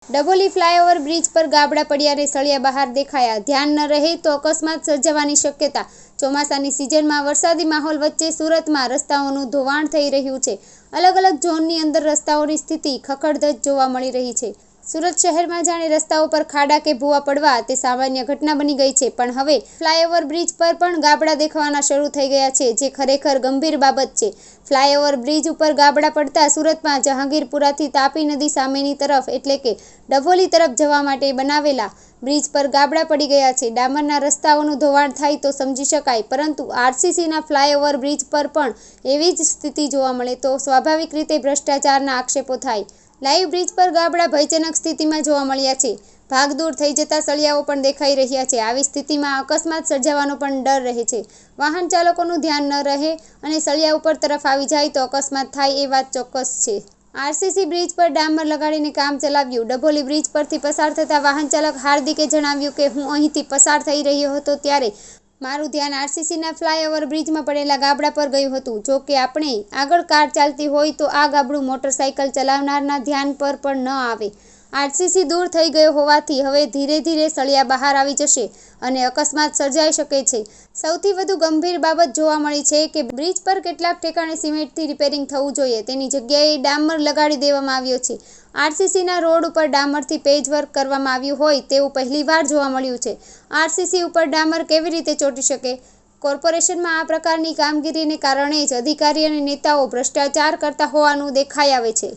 Dabholi flyover bridge પર ગાબડા પડ્યા અને સળિયા બહાર દેખાયા. ધ્યાન ન રહે તો અકસ્માત સર્જાવાની શક્યતા. ચોમાસાની સિઝનમાં વરસાદી માહોલ વચ્ચે સુરતમાં રસ્તાઓનું ધોવાણ થઈ રહ્યું છે. અલગ અલગ ઝોનની અંદર રસ્તાઓની સ્થિતિ ખખડધજ જોવા મળી રહી છે. સુરત શહેરમાં જાણે રસ્તાઓ પર ખાડા કે ભૂવા પડવા તે સામાન્ય ઘટના બની ગઈ છે. પણ હવે ફ્લાયઓવર બ્રિજ પર પણ ગાબડા દેખાવાના શરૂ થઈ ગયા છે, જે ખરેખર ગંભીર બાબત છે. ફ્લાયઓવર બ્રિજ ઉપર ગાબડા પડતા સુરતમાં જહાંગીરપુરાથી તાપી નદી સામેની તરફ એટલે કે ડભોલી તરફ જવા માટે બનાવેલા બ્રિજ પર ગાબડા પડી ગયા છે. ડામરના રસ્તાઓનું ધોવાણ થાય તો સમજી શકાય, પરંતુ આરસીસીના ફ્લાયઓવર બ્રિજ પર પણ એવી જ સ્થિતિ જોવા મળે તો સ્વાભાવિક રીતે ભ્રષ્ટાચારના આક્ષેપો થાય. લાઈવ બ્રિજ પર ગાબડા ભયજનક સ્થિતિમાં જોવા મળ્યા છે. ભાગ દૂર થઈ જતા સળિયાઓ પણ દેખાઈ રહ્યા છે. આવી સ્થિતિમાં અકસ્માત સર્જાવાનો પણ ડર રહે છે. વાહન ચાલકોનું ધ્યાન ન રહે અને સળિયા ઉપર તરફ આવી જાય તો અકસ્માત થાય એ વાત ચોક્કસ છે. આરસીસી બ્રિજ પર ડામર લગાડીને કામ ચલાવ્યું. ડભોલી બ્રિજ પરથી પસાર થતા વાહન ચાલક હાર્દિકે જણાવ્યું કે હું અહીંથી પસાર થઈ રહ્યો હતો ત્યારે મારું ધ્યાન આરસીસીના ફ્લાયઓવર બ્રિજમાં પડેલા ગાબડા પર ગયું હતું. જો કે આપણે આગળ કાર ચાલતી હોય તો આ ગાબડું મોટરસાઇકલ ચલાવનારના ધ્યાન પર પણ ન આવે. આરસીસી દૂર થઈ ગયો હોવાથી હવે ધીરે ધીરે સળિયા બહાર આવી જશે અને અકસ્માત સર્જાઈ શકે છે. સૌથી વધુ ગંભીર બાબત જોવા મળી છે કે બ્રિજ પર કેટલાક ઠેકાણે સિમેન્ટથી રિપેરિંગ થવું જોઈએ તેની જગ્યાએ ડામર લગાડી દેવામાં આવ્યો છે. આરસીસીના રોડ ઉપર ડામરથી પેચવર્ક કરવામાં આવ્યું હોય તેવું પહેલીવાર જોવા મળ્યું છે. આરસીસી ઉપર ડામર કેવી રીતે ચોંટી શકે? કોર્પોરેશનમાં આ પ્રકારની કામગીરીને કારણે જ અધિકારી અને નેતાઓ ભ્રષ્ટાચાર કરતા હોવાનું દેખાઈ આવે છે.